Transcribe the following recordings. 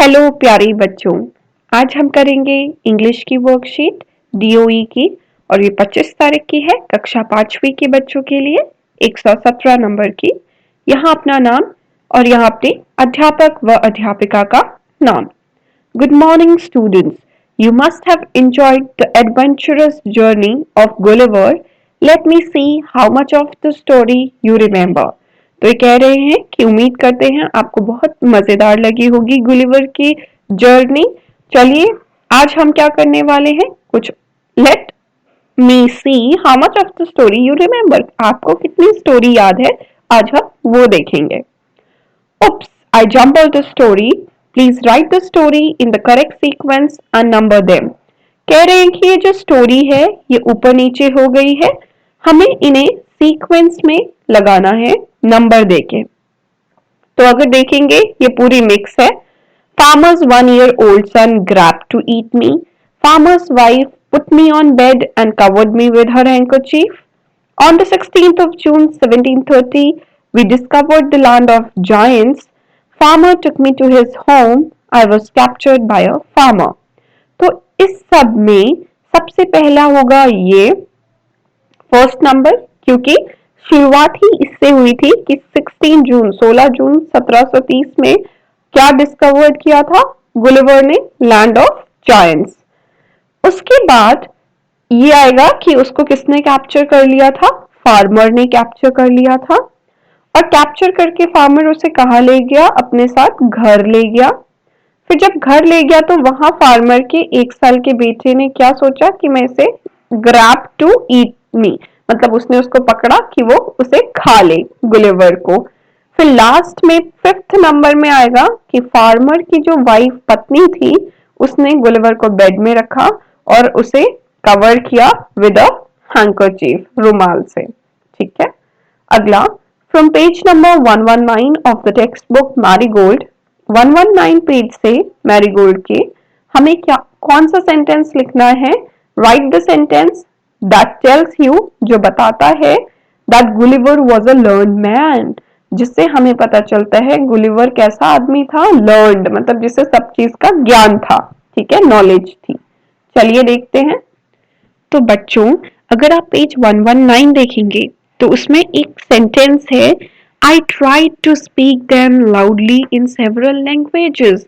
Hello प्यारे बच्चों। आज हम करेंगे इंग्लिश की वर्कशीट डीओई की और ये 25 तारीख की है कक्षा 5वीं के बच्चों के लिए 117 नंबर की। यहाँ अपना नाम और यहाँ अपने अध्यापक व अध्यापिका का नाम। Good morning students. You must have enjoyed the adventurous journey of Gulliver. Let me see how much of the story you remember. तो ये कह रहे हैं कि उम्मीद करते हैं आपको बहुत मजेदार लगी होगी गुलिवर की जर्नी। चलिए आज हम क्या करने वाले हैं, कुछ let me see how much of the story you remember. आपको कितनी स्टोरी याद है आज हम वो देखेंगे। Oops, I jumbled the story. Please write the story in the correct sequence and number them. कह रहे हैं कि ये जो स्टोरी है ये ऊपर नीचे हो गई है, हमें इन्हें सीक्वेंस में लगाना है नंबर देके। तो अगर देखेंगे ये पूरी मिक्स है। Farmer's 1-year-old son grabbed to eat me. Farmer's wife put me on bed and covered me with her handkerchief. On the 16th of June 1730, we discovered the land of giants. Farmer took me to his home. I was captured by a farmer. तो इस सब में सबसे पहला होगा ये first number, क्योंकि शुरुआत ही इससे हुई थी कि 16 जून 1730 में क्या डिस्कवर्ड किया था गुलिवर ने, लैंड ऑफ जायंट्स। उसके बाद ये आएगा कि उसको किसने कैप्चर कर लिया था, फार्मर ने कैप्चर कर लिया था। और कैप्चर करके फार्मर उसे कहाँ ले गया, अपने साथ घर ले गया। फिर जब घर ले गया तो वहां फार्मर के 1 साल के बेटे ने क्या सोचा कि मैं इसे ग्रैब टू ईट मी, मतलब उसने उसको पकड़ा कि वो उसे खा ले गुलिवर को। फिर लास्ट में 5th नंबर में आएगा कि फार्मर की जो वाइफ पत्नी थी उसने गुलिवर को बेड में रखा और उसे कवर किया विद अ हैंकरचीफ, रुमाल से। ठीक है। अगला from page number 119 of the text book marigold, 119 page से मैरीगोल्ड के हमें क्या कौन सा सेंटेंस लिखना है। Right the sentence that tells you, जो बताता है that Gulliver was a learned man, जिससे हमें पता चलता है गुलिवर कैसा आदमी था, लर्न्ड मतलब जिसे सब चीज का ज्ञान था। ठीक है, नॉलेज थी। चलिए देखते हैं। तो बच्चों अगर आप पेज 119 देखेंगे तो उसमें एक सेंटेंस है, I tried to speak them loudly in several languages.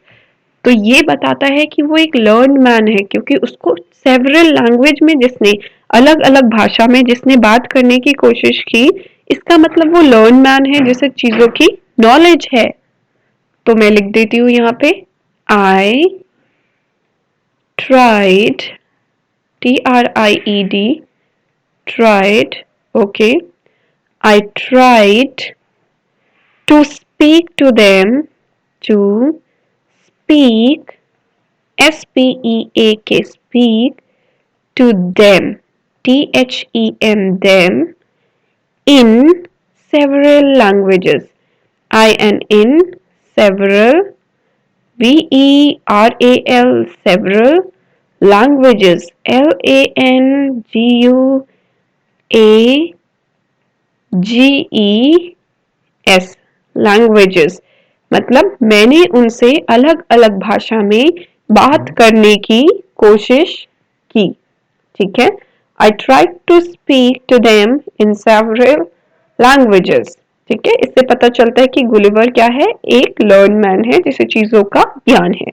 तो ये बताता है कि वो एक लर्न मैन है, क्योंकि उसको सेवरल लैंग्वेज में जिसने अलग अलग भाषा में जिसने बात करने की कोशिश की, इसका मतलब वो लर्न मैन है जिसे चीजों की नॉलेज है। तो मैं लिख देती हूँ यहाँ पे, I tried, TRIED, tried, okay. I tried to speak to them, to speak, SPEAK, speak to them, THEM, them, in several languages, in, several, VERAL, several, languages, LANGUAGES, languages, मतलब मैंने उनसे अलग अलग भाषा में बात करने की कोशिश की। ठीक है, I tried to speak to them in several languages। ठीक है, इससे पता चलता है कि गुलिवर क्या है, एक लर्न मैन है जिसे चीजों का ज्ञान है।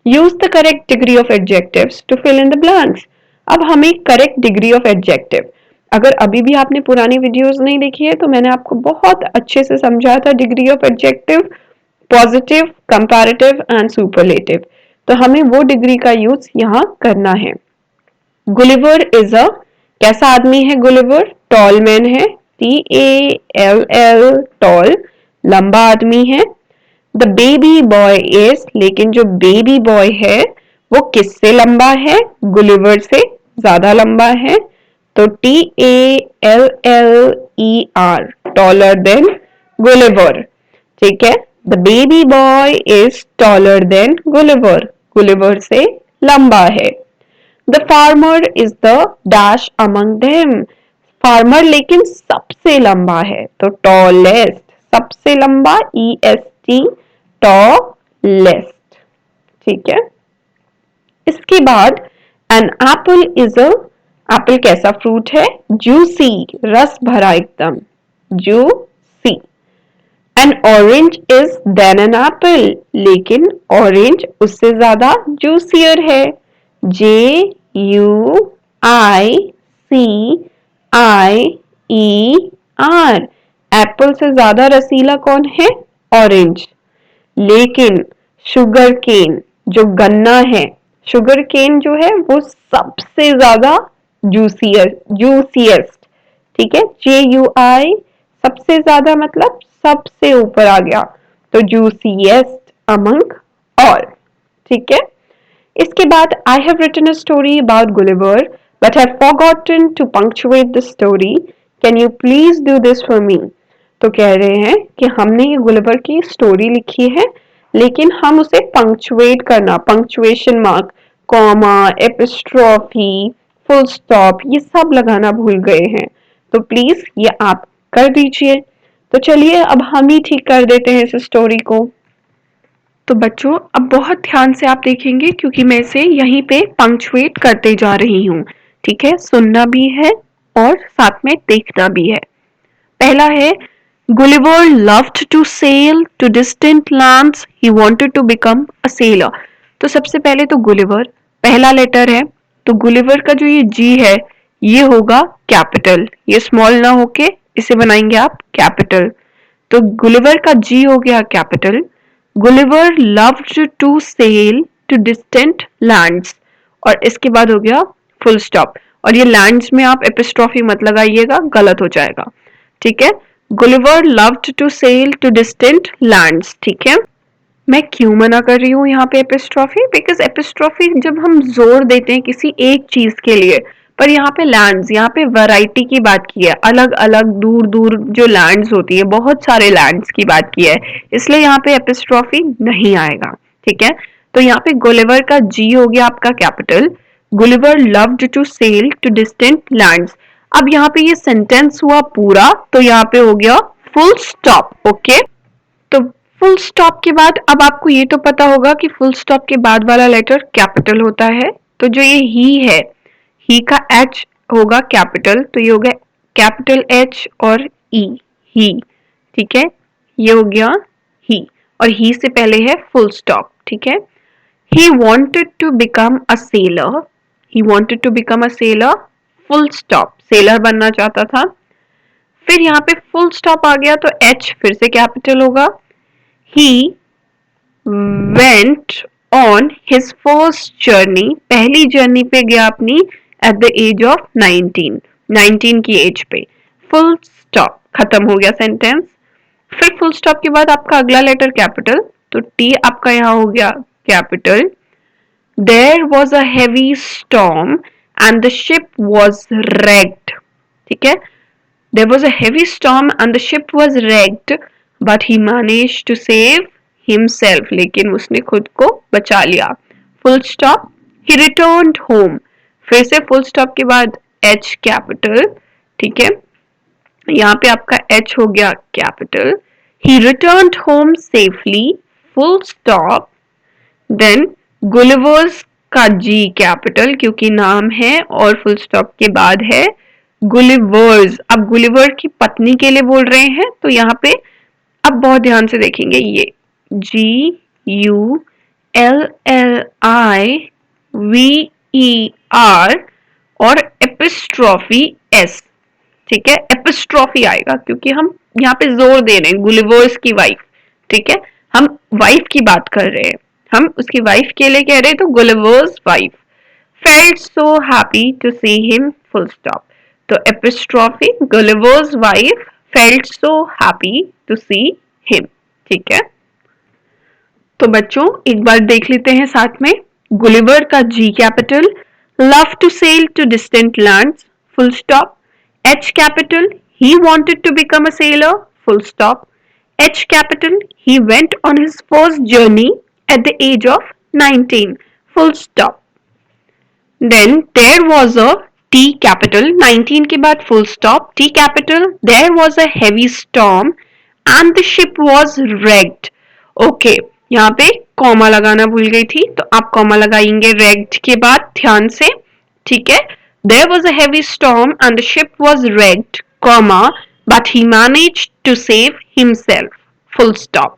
Use the correct degree of adjectives to fill in the blanks। अब हमें करेक्ट डिग्री ऑफ एडजेक्टिव, अगर अभी भी आपने पुरानी वीडियोस नहीं देखी है तो मैंने आपको बहुत अच्छे से समझाया था degree of adjective, positive, comparative and superlative. तो हमें वो डिग्री का यूज यहाँ करना है। गुलिवर इज अ, कैसा आदमी है गुलिवर, टॉल मैन है, TALL, टॉल, लंबा आदमी है। द बेबी बॉय इज, लेकिन जो बेबी बॉय है वो किससे लंबा है, गुलिवर से ज्यादा लंबा है। तो TALLER, टॉलर देन गुलिवर। ठीक है, the baby boy is taller than Gulliver, Gulliver से लंबा है। The farmer is the dash among them, farmer लेकिन सबसे लंबा है, तो टॉलेस्ट, सबसे लंबा, EST, टॉलेस्ट। ठीक है। इसके बाद an apple is a, apple कैसा फ्रूट है? जूसी, रस भरा एकदम, juicy. An orange is than an apple, लेकिन ऑरेंज उससे ज्यादा जूसियर है, Juicer। एप्पल से ज्यादा रसीला कौन है? ऑरेंज। लेकिन शुगर केन, जो गन्ना है, शुगर केन जो है वो सबसे ज्यादा जूसीएस्ट, ठीक है। JUI, सबसे ज्यादा मतलब सबसे ऊपर आ गया, तो जूसीएस्ट अमंग ऑल, ठीक है। इसके बाद I have written a story about Gulliver but have forgotten to punctuate the story, can you please do this for me? तो कह रहे हैं कि हमने ये गुलिवर की स्टोरी लिखी है, लेकिन हम उसे पंक्चुएट करना, punctuation mark, comma, epistrophe, full stop, ये सब लगाना भूल गए हैं, तो प्लीज ये आप कर दीजिए। तो चलिए अब हम ही ठीक कर देते हैं इस स्टोरी को। तो बच्चों अब बहुत ध्यान से आप देखेंगे क्योंकि मैं इसे यहीं पे पंक्चुएट करते जा रही हूँ, ठीक है। सुनना भी है और साथ में देखना भी है। पहला है, Gulliver loved to sail to distant lands, he wanted to become a sailor। तो सबसे पहले तो गुलिवर पहला लेटर है, तो गुलिवर का जो ये जी है ये होगा कैपिटल, ये स्मॉल ना होके इसे बनाएंगे आप कैपिटल, तो गुलिवर का जी हो गया capital. Gulliver loved to sail to distant lands, और इसके बाद हो गया फुल स्टॉप, और ये लैंड्स में आप एपिस्ट्रॉफी मत लगाइएगा, गलत हो जाएगा, ठीक है। Gulliver loved to sail to distant lands, ठीक है। मैं क्यों मना कर रही हूँ यहाँ पे एपिस्ट्रॉफी? बिकॉज एपिस्ट्रॉफी जब हम जोर देते हैं किसी एक चीज के लिए, पर यहाँ पे लैंड्स, यहाँ पे वैरायटी की बात की है, अलग अलग दूर दूर जो लैंड्स होती है, बहुत सारे लैंड्स की बात की है, इसलिए यहाँ पे एपिस्ट्रॉफी नहीं आएगा, ठीक है। तो यहाँ पे गुलिवर का जी हो गया आपका capital, Gulliver loved to sail to distant lands। अब यहाँ पे ये सेंटेंस हुआ पूरा, तो यहाँ पे हो गया फुल स्टॉप, ओके। तो फुल स्टॉप के बाद अब आपको ये तो पता होगा कि फुल स्टॉप के बाद वाला लेटर कैपिटल होता है, तो जो ये ही है, ही का एच होगा कैपिटल, तो ये हो गया कैपिटल एच और ई, ही, ठीक है। ये हो गया ही, और ही से पहले है फुल स्टॉप, ठीक है। He wanted to become a sailor, he wanted to become a sailor, full stop, seller बनना चाहता था। फिर यहाँ पे फुल स्टॉप आ गया तो एच फिर से कैपिटल होगा। He went on his first journey, पहली जर्नी पे गया अपनी, at the age of 19 की एज पे, फुल स्टॉप, खत्म हो गया सेंटेंस। फिर फुल स्टॉप के बाद आपका अगला लेटर कैपिटल, तो टी आपका यहाँ हो गया capital. There was a heavy storm and the ship was wrecked, ठीक है। There was a heavy storm and the ship was wrecked, but he managed to save himself, लेकिन उसने खुद को बचा लिया, full stop. He returned home, फिर से फुल स्टॉप के बाद H कैपिटल, ठीक है। यहाँ पे आपका H हो गया capital. He returned home safely, full stop। Then Gulliver's का G कैपिटल, क्योंकि नाम है और फुल स्टॉप के बाद है गुलिवर्स। अब गुलिवर की पत्नी के लिए बोल रहे हैं, तो यहाँ पे अब बहुत ध्यान से देखेंगे, ये GULLIVER और एपिस्ट्रॉफी S, ठीक है। एपिस्ट्रॉफी आएगा क्योंकि हम यहाँ पे जोर दे रहे हैं गुलिवर्स की वाइफ, ठीक है। हम वाइफ की बात कर रहे हैं, हम उसकी वाइफ के लिए कह रहे हैं, तो Gulliver's wife felt so happy to see him, full stop. तो apostrophe, Gulliver's wife felt so happy to see him, ठीक है। तो बच्चों एक बार देख लेते हैं साथ में, गुलिवर का G capital, love to sail to distant lands, full stop. H capital, he wanted to become a sailor, full stop. H capital, he went on his first journey at the age of 19, full stop. Then there was a T capital, 19 के बाद full stop, T capital, there was a heavy storm and the ship was wrecked. Okay, यहाँ पे comma लगाना भूल गई थी, तो आप कॉमा लगाएंगे wrecked के बाद ध्यान से, ठीक है। There was a heavy storm and the ship was wrecked, comma, but he managed to save himself, full stop.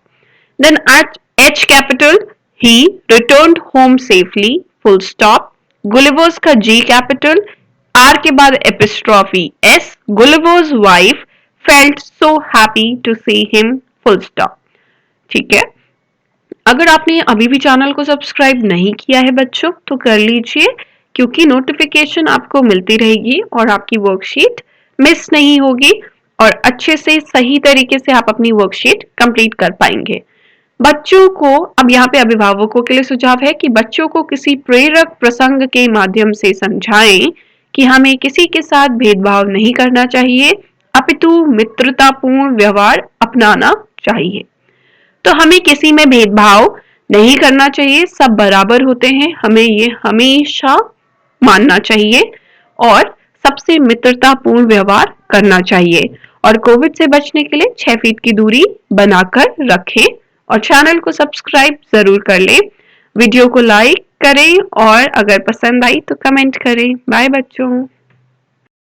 Then at H capital, he returned home safely, full stop. Gulliver's का G capital, R के बाद apostrophe S, Gulliver's wife felt so happy to see him, full stop. ठीक है। अगर आपने अभी भी channel को सब्सक्राइब नहीं किया है बच्चों तो कर लीजिए, क्योंकि नोटिफिकेशन आपको मिलती रहेगी और आपकी वर्कशीट मिस नहीं होगी और अच्छे से सही तरीके से आप अपनी वर्कशीट कंप्लीट कर पाएंगे। बच्चों को अब यहाँ पे अभिभावकों के लिए सुझाव है कि बच्चों को किसी प्रेरक प्रसंग के माध्यम से समझाएं कि हमें किसी के साथ भेदभाव नहीं करना चाहिए, अपितु मित्रतापूर्ण व्यवहार अपनाना चाहिए। तो हमें किसी में भेदभाव नहीं करना चाहिए, सब बराबर होते हैं, हमें ये हमेशा मानना चाहिए और सबसे मित्रतापूर्ण व्यवहार करना चाहिए और कोविड से बचने के लिए 6 फीट की दूरी बनाकर रखें और चैनल को सब्सक्राइब जरूर कर लें। वीडियो को लाइक करें और अगर पसंद आई तो कमेंट करें। बाय बच्चों।